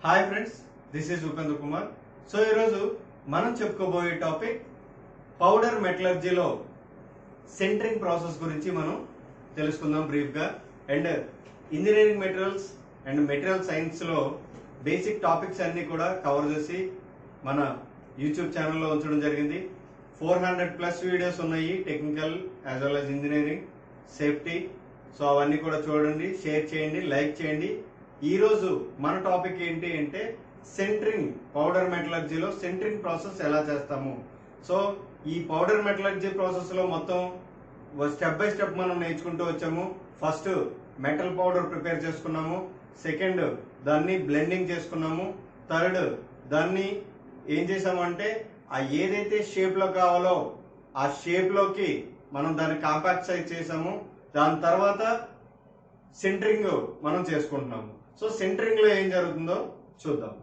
Hi friends, this is Upendra Kumar. So ఈరోజు మనం చెప్పుకోబోయే టాపిక్ పౌడర్ మెటలర్జీలో సెంటరింగ్ ప్రాసెస్ గురించి మనం తెలుసుకుందాం బ్రీఫ్గా. And engineering materials and material సైన్స్లో బేసిక్ టాపిక్స్ అన్నీ కూడా కవర్ చేసి మన యూట్యూబ్ ఛానల్లో ఉంచడం జరిగింది. 400+ వీడియోస్ ఉన్నాయి, technical as well as engineering, safety. So అవన్నీ కూడా చూడండి, షేర్ చేయండి, లైక్ చేయండి. ఈరోజు మన టాపిక్ ఏంటి అంటే సెంటరింగ్, పౌడర్ మెటలర్జీలో సెంటరింగ్ ప్రాసెస్ ఎలా చేస్తాము. సో ఈ పౌడర్ మెటలర్జీ ప్రాసెస్లో మొత్తం స్టెప్ బై స్టెప్ మనం నేర్చుకుంటూ వచ్చాము. ఫస్ట్ మెటల్ పౌడర్ ప్రిపేర్ చేసుకున్నాము, సెకండ్ దాన్ని బ్లెండింగ్ చేసుకున్నాము, థర్డ్ దాన్ని ఏం చేసామంటే ఆ ఏదైతే షేప్లో కావాలో ఆ షేప్లోకి మనం దాన్ని కాంపాక్ట్ సైజ్ చేసాము. దాని తర్వాత సెంటరింగ్ మనం చేసుకుంటున్నాము. సో సెంటరింగ్ లో ఏం జరుగుతుందో చూద్దాం.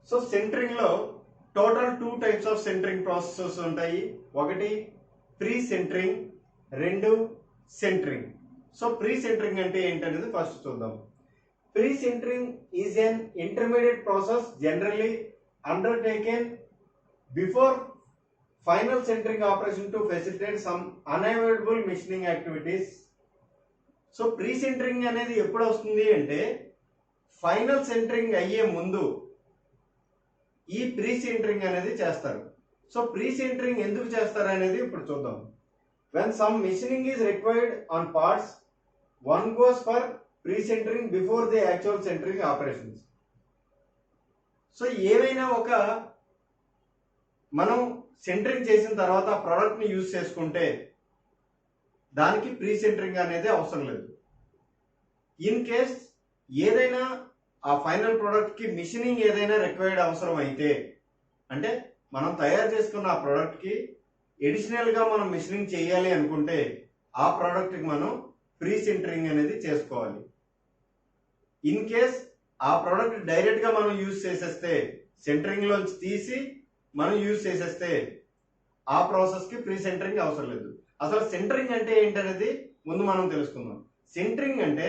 సో సెంటరింగ్ లో total 2 types of sintering processes ఉంటాయి. ఒకటి ప్రీ సెంటరింగ్, రెండు సెంటరింగ్. సో ప్రీ సెంటరింగ్ అంటే ఏంటనేది ఫస్ట్ చూద్దాం. Pre sintering is an intermediate process generally undertaken before final centering operation to facilitate some unavoidable machining activities. So pre sintering అనేది ఎప్పుడు వస్తుంది అంటే ఫైనల్ సెంటరింగ్ అయ్యే ముందు ఈ ప్రీ సెంటరింగ్ అనేది చేస్తారు. సో ప్రీ సెంటరింగ్ ఎందుకు చేస్తారు అనేది ఇప్పుడు చూద్దాం. When some machining is required on parts, one goes for pre sintering before the actual sintering operations. So ఏవైనా ఒక మనం సెంటరింగ్ చేసిన తర్వాత ప్రోడక్ట్ ని యూజ్ చేసుకుంటే దానికి ప్రీ సెంటరింగ్ అనేది అవసరం లేదు. ఇన్ కేస్ ఏదైనా ఆ ఫైనల్ ప్రోడక్ట్ కి మిషనింగ్ ఏదైనా రిక్వైర్డ్ అవసరం అయితే, అంటే మనం తయారు చేసుకున్న ఆ ప్రోడక్ట్ కి ఎడిషనల్ గా మనం మిషనింగ్ చేయాలి అనుకుంటే ఆ ప్రోడక్ట్ కి మనం ప్రీ సెంటరింగ్ అనేది చేసుకోవాలి. ఇన్ కేస్ ఆ ప్రోడక్ట్ డైరెక్ట్ గా మనం యూజ్ చేసేస్తే, సెంటరింగ్ లోంచి తీసి మనం యూజ్ చేసేస్తే ఆ ప్రాసెస్ కి ప్రీ సెంటరింగ్ అవసరం లేదు. అసలు సెంటరింగ్ అంటే ఏంటనేది ముందు మనం తెలుసుకుందాం. సెంటరింగ్ అంటే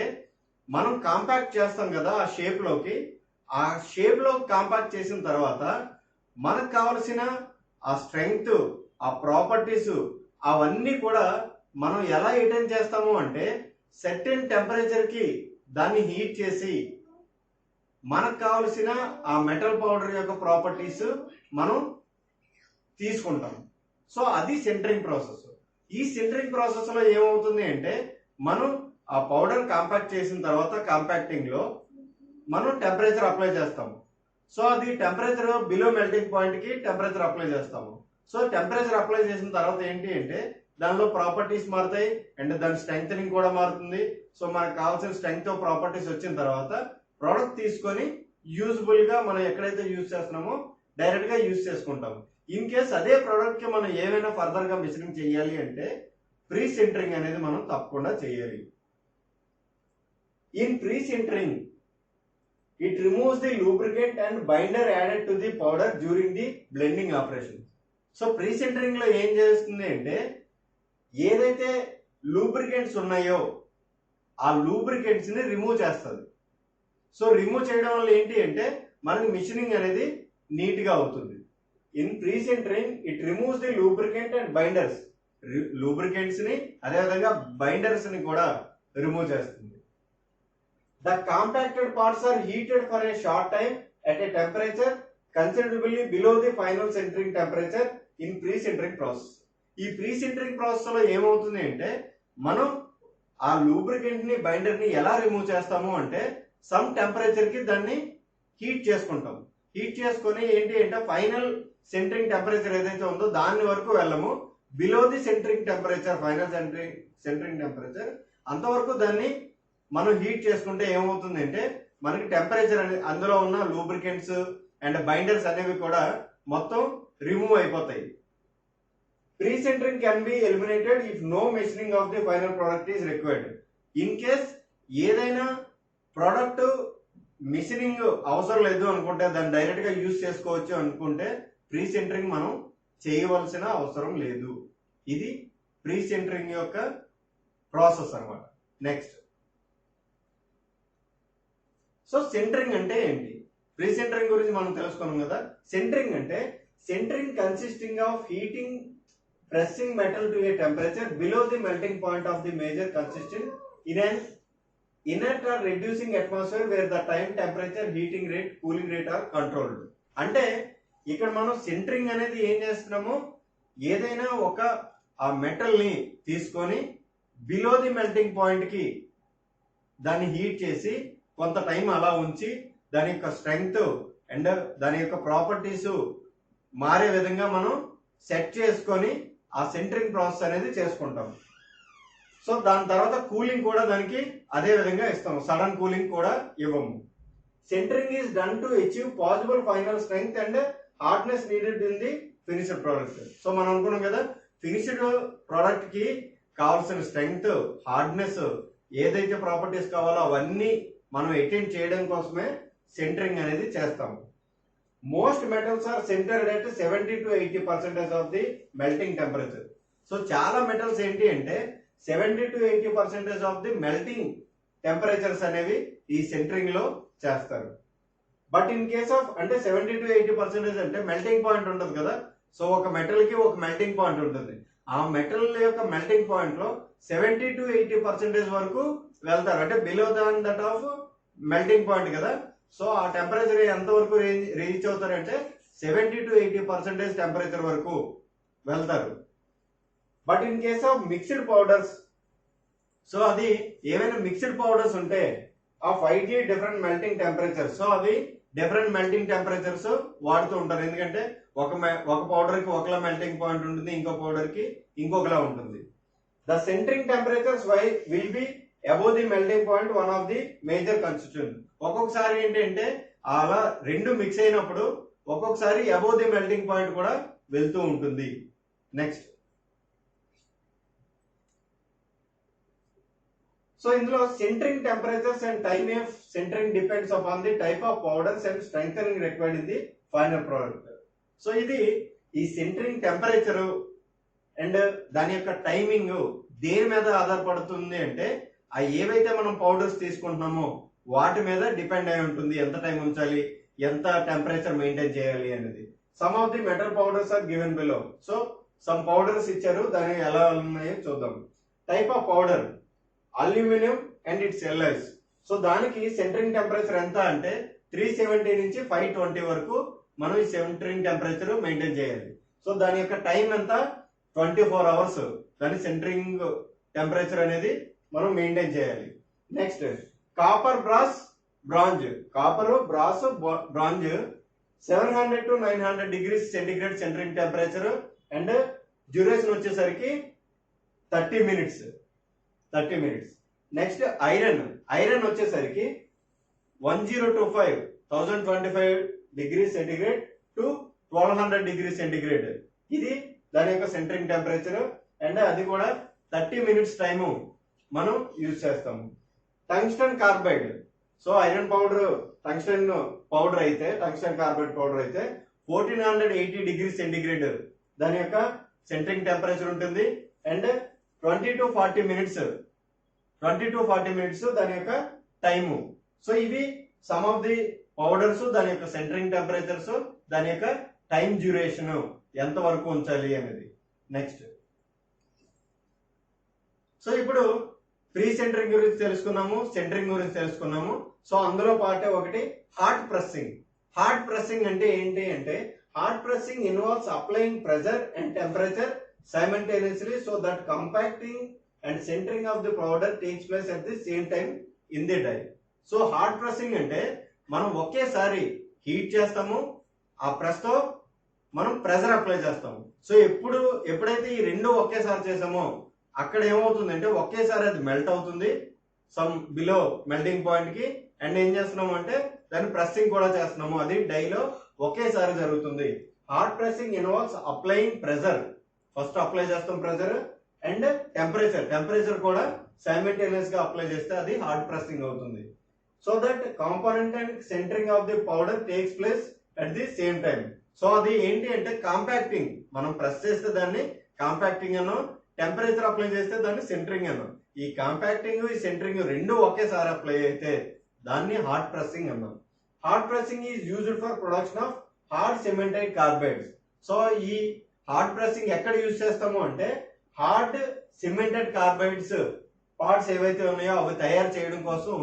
మనం కాంపాక్ట్ చేస్తాం కదా ఆ షేప్ లోకి, ఆ షేప్ లో కాంపాక్ట్ చేసిన తర్వాత మనకు కావలసిన ఆ స్ట్రెంగ్త్, ఆ ప్రాపర్టీస్ అవన్నీ కూడా మనం ఎలా అటైన్ చేస్తాము అంటే సర్టెన్ టెంపరేచర్ కి దాన్ని హీట్ చేసి మనకు కావలసిన ఆ మెటల్ పౌడర్ యొక్క ప్రాపర్టీస్ మనం తీసుకుంటాం. సో అది సెంటరింగ్ ప్రాసెస్. ఈ సెంటరింగ్ ప్రాసెస్ లో ఏమవుతుంది అంటే మనం ఆ పౌడర్ కాంపాక్ట్ చేసిన తర్వాత కాంపాక్టింగ్ లో మనం టెంపరేచర్ అప్లై చేస్తాము. సో అది టెంపరేచర్ బిలో మెల్టింగ్ పాయింట్ కి టెంపరేచర్ అప్లై చేస్తాము. సో టెంపరేచర్ అప్లై చేసిన తర్వాత ఏంటి అంటే దానిలో ప్రాపర్టీస్ మారుతాయి అండ్ దాని స్ట్రెంగ్తనింగ్ కూడా మారుతుంది. సో మనకు కావాల్సిన స్ట్రెంగ్త్ ప్రాపర్టీస్ వచ్చిన తర్వాత ప్రోడక్ట్ తీసుకొని యూజబుల్ గా మనం ఎక్కడైతే యూజ్ చేస్తున్నామో డైరెక్ట్ గా యూజ్ చేసుకుంటాము. ఇన్ కేస్ అదే ప్రోడక్ట్ కి మనం ఏమైనా ఫర్దర్ గా మిషనింగ్ చేయాలి అంటే ప్రీ సెంటరింగ్ అనేది మనం తప్పకుండా చేయాలి. In pre sintering it removes the lubricant and binder added to the powder during the blending operation. So pre sintering లో ఏం చేస్తుంది అంటే ఏదైతే లూబ్రికెంట్స్ ఉన్నాయో ఆ లూబ్రికెంట్స్ ని రిమూవ్ చేస్తుంది. సో రిమూవ్ చేయడం వల్ల ఏంటి అంటే మనకి మిషనింగ్ అనేది నీట్ గా అవుతుంది. In pre sintering it removes the lubricant and binders, lubricants ని అదేవిధంగా బైండర్స్ ని కూడా రిమూవ్ చేస్తుంది. The compacted parts are heated for a short time at a temperature considerably below the final centering temperature in pre-centering process. ఈ pre centering process లో ఏమవుతుంది అంటే మనం ఆ లూబ్రికెంట్ ని బైండర్ ని ఎలా రిమూవ్ చేస్తాము అంటే సమ్ టెంపరేచర్ కి దాన్ని హీట్ చేసుకుంటాం. హీట్ చేసుకొని ఏంటి అంటే ఫైనల్ సెంటరింగ్ టెంపరేచర్ ఏదైతే ఉందో దాని వరకు వెళ్ళము, below the sintering temperature, final sintering temperature అంతవరకు దాన్ని మనం హీట్ చేసుకుంటే ఏమవుతుంది అంటే మనకి టెంపరేచర్ అనేది అందులో ఉన్న లూబ్రికెంట్స్ అండ్ బైండర్స్ అనేవి కూడా మొత్తం రిమూవ్ అయిపోతాయి. Pre sintering can be eliminated if no machining of the final product is required. In case ఏదైనా ప్రోడక్ట్ మిషనింగ్ అవసరం లేదు అనుకుంటే దాన్ని డైరెక్ట్ గా యూజ్ చేసుకోవచ్చు అనుకుంటే ప్రీ సెంటరింగ్ మనం చేయవలసిన అవసరం లేదు. ఇది ప్రీ సెంటరింగ్ యొక్క ప్రాసెస్ అన్నమాట. నెక్స్ట్ సో సెంటరింగ్ అంటే ఏంటి? ప్రీ సెంటరింగ్ గురించి మనం తెలుసుకున్నాం కదా. సెంటరింగ్ అంటే sintering consisting of heating pressing metal to a temperature below the melting point of the major consisting in an inert or reducing atmosphere where the time, temperature, heating rate, cooling rate are controlled. అంటే ఇక్కడ మనం centering అనేది ఏం చేస్తున్నాము, ఏదైనా ఒక ఆ metal ని తీసుకొని బిలో ది మెల్టింగ్ పాయింట్ కి దాన్ని హీట్ చేసి కొంత టైం అలా ఉంచి దాని యొక్క స్ట్రెంగ్త్ అండ్ దాని యొక్క ప్రాపర్టీస్ మారే విధంగా మనం సెట్ చేసుకొని ఆ సెంటరింగ్ ప్రాసెస్ అనేది చేసుకుంటాం. సో దాని తర్వాత కూలింగ్ కూడా దానికి అదే విధంగా ఇస్తాము, సడన్ కూలింగ్ కూడా ఇవ్వము. Sintering is done to achieve possible final strength and hardness needed in the finished product. So మనం అనుకున్నాం కదా, ఫినిష్డ్ ప్రోడక్ట్ కి కావాల్సిన స్ట్రెంగ్త్, హార్డ్నెస్, ఏదైతే ప్రాపర్టీస్ కావాలో అవన్నీ మనం అటైన్ చేయడం కోసమే సెంటరింగ్ అనేది చేస్తాము. Most metals are centered at 70 to 80% of the melting temperature. So చాలా మెటల్స్ ఏంటి అంటే 70 to 80% of the melting temperatures అనేవి ఈ సెంటరింగ్ లో చేస్తారు. బట్ ఇన్ కేస్ ఆఫ్ అంటే 70 to 80% అంటే మెల్టింగ్ పాయింట్ ఉంటుంది కదా. సో ఒక మెటల్ కి ఒక మెల్టింగ్ పాయింట్ ఉంటుంది. ఆ మెటల్ యొక్క మెల్టింగ్ పాయింట్ లో 70 to 80% వరకు వెళ్తారు, అంటే below than that of melting point కదా. సో ఆ టెంపరేచర్ ఎంత వరకు రీచ్ అవుతారంటే 70 to 80% టెంపరేచర్ వరకు వెళ్తారు. But in case of mixed powders, so అది ఏమైనా మిక్స్డ్ పౌడర్స్ ఉంటే ఆ 5G different melting temperature, so అవి డిఫరెంట్ మెల్టింగ్ టెంపరేచర్స్ వాడుతూ ఉంటారు. ఎందుకంటే ఒక పౌడర్ కి ఒకలా మెల్టింగ్ పాయింట్ ఉంటుంది, ఇంకో పౌడర్ కి ఇంకొకలా ఉంటుంది. The sintering temperatures will be above the melting point one of the major constituent. ఒక్కొక్కసారి ఏంటంటే అలా రెండు మిక్స్ అయినప్పుడు ఒక్కొక్కసారి అబోవ్ ది మెల్టింగ్ పాయింట్ కూడా వెళ్తూ ఉంటుంది. నెక్స్ట్, సో ఇందులో sintering temperatures and time of sintering depends upon the type of powders and strengthening required in the final product. So ఇది ఈ సెంటరింగ్ టెంపరేచర్ అండ్ దాని యొక్క టైమింగ్ దేని మీద ఆధారపడుతుంది అంటే ఆ ఏవైతే మనం పౌడర్స్ తీసుకుంటున్నామో వాటి మీద డిపెండ్ అయి ఉంటుంది, ఎంత టైం ఉంచాలి, ఎంత టెంపరేచర్ మెయింటైన్ చేయాలి అనేది. Some of the metal powders are given below. So some powders ఇచ్చారు, దాని ఎలా ఉన్నాయో చూద్దాం. Type of powder aluminium and its alloys. So దానికి సెంటరింగ్ టెంపరేచర్ ఎంత అంటే 370 నుంచి 520 వరకు మనం ఈ సెంటరింగ్ టెంపరేచర్ మెయింటైన్ చేయాలి. సో దాని యొక్క టైం ఎంత 24 hours దాని సెంటరింగ్ టెంపరేచర్ అనేది మనం మెయింటైన్ చేయాలి. Next, copper brass bronze. Copper brass bronze 700 to 900 degrees centigrade sintering temperature and duration వచ్చేసరికి 30 minutes. నెక్స్ట్, ఐరన్ వచ్చేసరికి 1025 degrees centigrade to 1200 degrees centigrade. ఇది దాని యొక్క సెంటరింగ్ టెంపరేచర్ అండ్ అది కూడా 30 minutes టైము మనం యూజ్ చేస్తాము. Tungsten carbide. So iron powder tungsten powder అయితే, టంగ్స్టన్ కార్బైడ్ పౌడర్ అయితే 1480 degrees సెంటిగ్రేడ్ దాని యొక్క సెంటరింగ్ టెంపరేచర్ ఉంటుంది అండ్ 20 to 40 minutes దాని యొక్క టైము. సో ఇవి సమ్ ఆఫ్ ది పౌడర్స్, దాని యొక్క సెంటరింగ్ టెంపరేచర్స్, దాని యొక్క టైం డ్యూరేషన్ ఎంత వరకు ఉంచాలి అనేది. నెక్స్ట్, సో ఇప్పుడు ప్రీ సెంటరింగ్ గురించి తెలుసుకున్నాము, సెంటరింగ్ గురించి తెలుసుకున్నాము. సో అందులో పాటే ఒకటి హాట్ ప్రెస్సింగ్. హాట్ ప్రెస్సింగ్ అంటే ఏంటి అంటే hot pressing involves applying pressure and temperature simultaneously so that compacting and centering of the powder takes place at the same time in the die. So hot pressing అంటే మనం ఒకేసారి heat చేస్తాము, ఆ press తో మనం ప్రెషర్ అప్లై చేస్తాము. So ఎప్పుడైతే ఈ రెండు ఒకేసారి చేసామో అక్కడ ఏమవుతుందంటే ఒకేసారి అది మెల్ట్ అవుతుంది సమ్ బిలో మెల్టింగ్ పాయింట్ కి, అండ్ ఏం చేస్తున్నాము అంటే దాన్ని ప్రెస్సింగ్ కూడా చేస్తున్నాము, అది డైలో ఒకేసారి జరుగుతుంది. Hot pressing involves applying pressure, first apply చేస్తాం ప్రెషర్, అండ్ టెంపరేచర్ కూడా సైమల్టేనియస్ గా అప్లై చేస్తే అది హాట్ ప్రెస్సింగ్ అవుతుంది. So that component and sintering of the powder takes place at the same time. సో అది ఏంటి అంటే కాంపాక్టింగ్, మనం ప్రెస్ చేస్తే దాన్ని కాంపాక్టింగ్ అను, టెంపరేచర్ అప్లై చేస్తే దాన్ని సెంటరింగ్ అను. ఈ కాంపాక్టింగ్ ఈ సెంటరింగ్ రెండు ఒకేసారి అప్లై అయితే దాన్ని హార్డ్ ప్రెస్సింగ్ అన్నాం. Hard pressing is used for production of hard cemented carbides. So ఈ హార్డ్ ప్రెస్సింగ్ ఎక్కడ యూజ్ చేస్తాము అంటే హార్డ్ సిమెంటెడ్ కార్బైడ్స్ పార్ట్స్ ఏవైతే ఉన్నాయో అవి తయారు చేయడం కోసం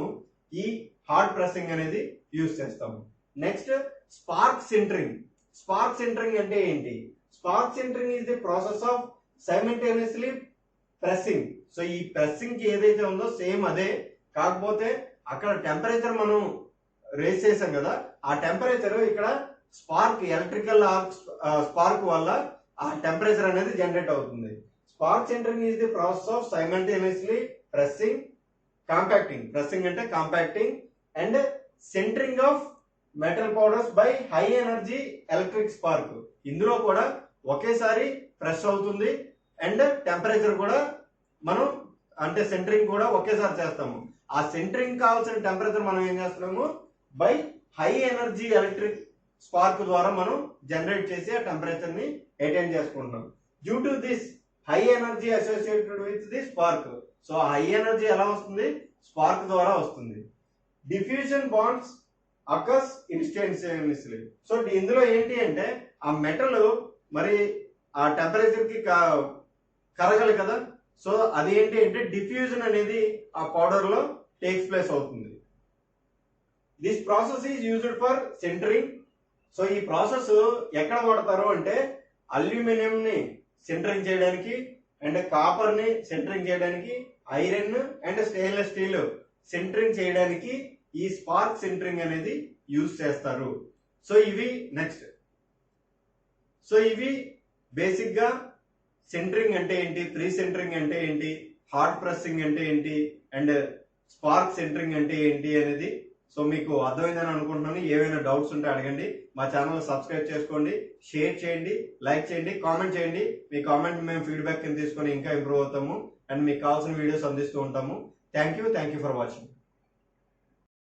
ఈ హార్డ్ ప్రెస్సింగ్ అనేది యూజ్ చేస్తాము. Next spark sintering. Spark sintering అంటే ఏంటి? Spark sintering is the process of simultaneously pressing. So ఈ ప్రెస్సింగ్ కి ఏదైతే ఉందో సేమ్ అదే, కాకపోతే అక్కడ టెంపరేచర్ మనం రేస్ చేసాం కదా, ఆ టెంపరేచర్ ఇక్కడ స్పార్క్ ఎలక్ట్రికల్ స్పార్క్ వల్ల ఆ టెంపరేచర్ అనేది జనరేట్ అవుతుంది. Spark sintering is the process of simultaneously pressing, compacting, pressing అంటే compacting and sintering of metal powders by high energy electric spark. ఇందులో కూడా ఒకేసారి ప్రెస్ అవుతుంది అండ్ టెంపరేచర్ కూడా మనం అంటే సెంటరింగ్ కూడా ఒకేసారి చేస్తాము. ఆ సెంటరింగ్ కావాల్సిన టెంపరేచర్ మనం ఏం చేస్తున్నాము by high energy electric spark ద్వారా మనం జనరేట్ చేసి ఆ టెంపరేచర్ ని అటైన్ చేసుకుంటున్నాం. Due to this high energy associated with the spark. So high energy ఎలా వస్తుంది? స్పార్క్ ద్వారా వస్తుంది. Diffusion bonds occurs instantaneously. So ఇందులో ఏంటి అంటే ఆ మెటల్ మరి ఆ టెంపరేచర్ కి కరగాలి కదా, సో అది ఏంటి అంటే డిఫ్యూజన్ అనేది ఆ పౌడర్ లో టేక్స్ ప్లేస్ అవుతుంది. This process is used for sintering. So ఈ ప్రాసెస్ ఎక్కడ వాడతారు అంటే అల్యూమినియం ని సింటరింగ్ చేయడానికి అండ్ కాపర్ ని సింటరింగ్ చేయడానికి, iron and stainless steel sintering చేయడానికి ఈ స్పార్క్ సింటరింగ్ అనేది యూజ్ చేస్తారు. సో ఇవి నెక్స్ట్. సో ఇవి బేసిక్ గా సింటరింగ్ అంటే ఏంటి, ప్రీ సింటరింగ్ అంటే ఏంటి, హార్డ్ ప్రెస్సింగ్ అంటే ఏంటి అండ్ స్పార్క్ సింటరింగ్ అంటే ఏంటి అనేది సో మీకు అర్థమైందని అనుకుంటున్నాను. ఏవైనా డౌట్స్ ఉంటే అడగండి. మా ఛానల్ సబ్స్క్రైబ్ చేసుకోండి, షేర్ చేయండి, లైక్ చేయండి, కామెంట్ చేయండి. మీ కామెంట్ మేము ఫీడ్బ్యాక్ కింద తీసుకొని ఇంకా ఇంప్రూవ్ అవుతాము అండ్ మీకు కావాల్సిన వీడియోస్ అందిస్తూ ఉంటాము. Thank you for watching.